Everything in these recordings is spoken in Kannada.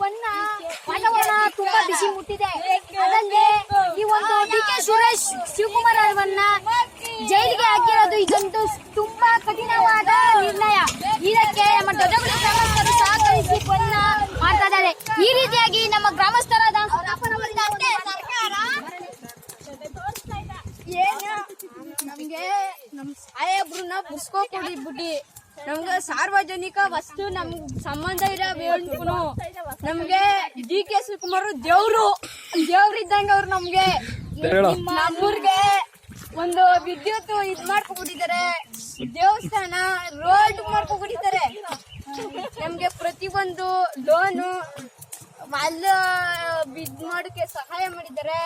ಬಣ್ಣ ವಾತಾವರಣ ತುಂಬಾ ಬಿಸಿ ಮುಟ್ಟಿದೆ. ಅದಲ್ಲದೆ ಈ ಒಂದು ಡಿ.ಕೆ. ಸುರೇಶ್ ಶಿವಕುಮಾರ್ ಅವರನ್ನ ಜೈಲಿಗೆ ಹಾಕಿರೋದು ಇದೊಂದು ತುಂಬಾ ಕಠಿಣವಾದ ನಿರ್ಣಯ. ಇದಕ್ಕೆ ನಮ್ಮ ದೊಡ್ಡಬಳ್ಳಾಪುರ ಗ್ರಾಮಸ್ಥರು ಸಹಕರಿಸಿ ಬಣ್ಣ ಮಾಡ್ತಾ ಇದ್ದಾರೆ. ಈ ರೀತಿಯಾಗಿ ನಮ್ಮ ಗ್ರಾಮಸ್ಥರಾದ ನಮ್ಗೆ ನಮ್ ಸಾಹೇಬ್ರನ್ನ ಬುಸ್ಕೊಡಿ ಬಿಟ್ಟಿ ನಮ್ಗೆ ಸಾರ್ವಜನಿಕ ವಸ್ತು ನಮ್ಗೆ ಸಂಬಂಧ ಇರೋ ಹೇಳ್ಕುನು ನಮ್ಗೆ ಡಿ.ಕೆ. ಶಿವಕುಮಾರ್ ದೇವ್ರಿದ್ದಂಗೆ ಅವ್ರು ನಮ್ಗೆ ನಮ್ಮೂರ್ಗೆ ಒಂದು ವಿದ್ಯುತ್ ಇದ್ ಮಾಡ್ಕೊಬಿಟ್ಟಿದ್ದಾರೆ, ದೇವಸ್ಥಾನ ರೋಡ್ ಮಾಡ್ಕೊಬಿಟ್ಟಿದ್ದಾರೆ. ನಮ್ಗೆ ಪ್ರತಿಯೊಂದು ಲೋನು ಅಲ್ಲ ಬಿದ್ ಮಾಡೋಕೆ ಸಹಾಯ ಮಾಡಿದ್ದಾರೆ.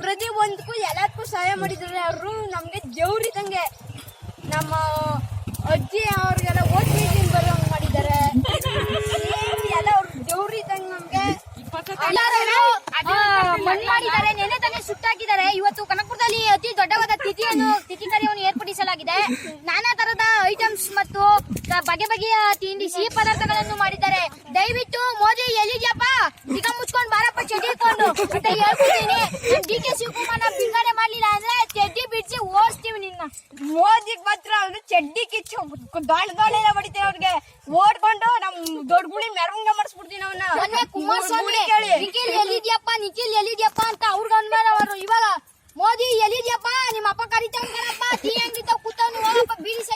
ಪ್ರತಿ ಒಂದಕ್ಕೂ ಎಲ್ಲದಕ್ಕೂ ಸಹಾಯ ಮಾಡಿದ್ದಾರೆ. ಅವರು ನಮ್ಗೆ ದೇವ್ರಿದ್ದಂಗೆ. ನಮ್ಮ ಅಜ್ಜಿ ಅವ್ರಿಗೆಲ್ಲ ಓದ್ತೀನಿ ಬರೋಂಗ್ ಮಾಡಿದ್ದಾರೆ. ಎಲ್ಲ ಅವ್ರು ದೇವ್ರಿದ್ದಂಗೆ ನಮ್ಗೆ ಮಣ್ಣು ಮಾಡಿದ್ದಾರೆ. ನೆನೆ ತಾನೇ ಸುಟ್ಟಾಕಿದ್ದಾರೆ. ಇವತ್ತು ಕನಕಪುರದಲ್ಲಿ ಅತಿ ದೊಡ್ಡವಾದ ತಿಥಿ ಕಾರ್ಯವನ್ನು ಏರ್ಪಡಿಸಲಾಗಿದೆ. ನಾನಾ ತರದ ಐಟಮ್ಸ್ ಮತ್ತು ಬಗೆ ಬಗೆಯ ತಿಂಡಿ ಸಿಹಿ ಪದಾರ್ಥಗಳನ್ನು ಮಾಡಿದ್ದಾರೆ. ದಯವಿಟ್ಟು ಮೋದಿ ಎಲ್ಲಿದ್ಯಪ್ಪ, ಈಗ ಮುಚ್ಕೊಂಡು ಬಾರಪ್ಪ ಚಡ್ಡಿ ಇಟ್ಕೊಂಡು ಅಂತ ಹೇಳ್ಬಿಡ್ತೀನಿ. ಡಿ.ಕೆ. ಶಿವಕುಮಾರ್ ಬಿಡುಗಡೆ ಮಾಡ್ಲಿಲ್ಲ ಅಂದ್ರೆ ಚಡ್ಡಿ ಬಿಡಿಸಿ ಓಡಿಸ್ತೀವಿ ನಿನ್ನ. ಮೋದಿಗ್ ಮಾತ್ರ ಅವ್ನು ಚಡ್ಡಿ ಕಿಚ್ಚು ದೊಡ್ಡ ಹೊಡಿತೇವೆ ಅವ್ರಿಗೆ. ಓಡ್ಕೊಂಡು ನಮ್ ದೊಡ್ಡ ಗುಳಿ ಮೆರವಣಿಗೆ ಮಾಡಿಸ್ಬಿಡ್ತೀನಿ ಅವನ್ನ. ಮೊನ್ನೆ ಕುಮಾರಸ್ವಾಮಿ ನಿಖಿಲ್ ಎಲ್ಲಿದ್ಯಪ್ಪ ಅಂತ ಅವ್ರಿಗೆ ಅಂದ್ಮೇಲೆ ಅವರು ಇವಾಗ ಮೋದಿ ಎಲ್ಲಿದ್ಯಪ್ಪ ನಿಮ್ಮ ಅಪ್ಪ ಕರಿತಾವ್ ಕಣಪ್ಪ ಟೀ ಅಂಗಡಿ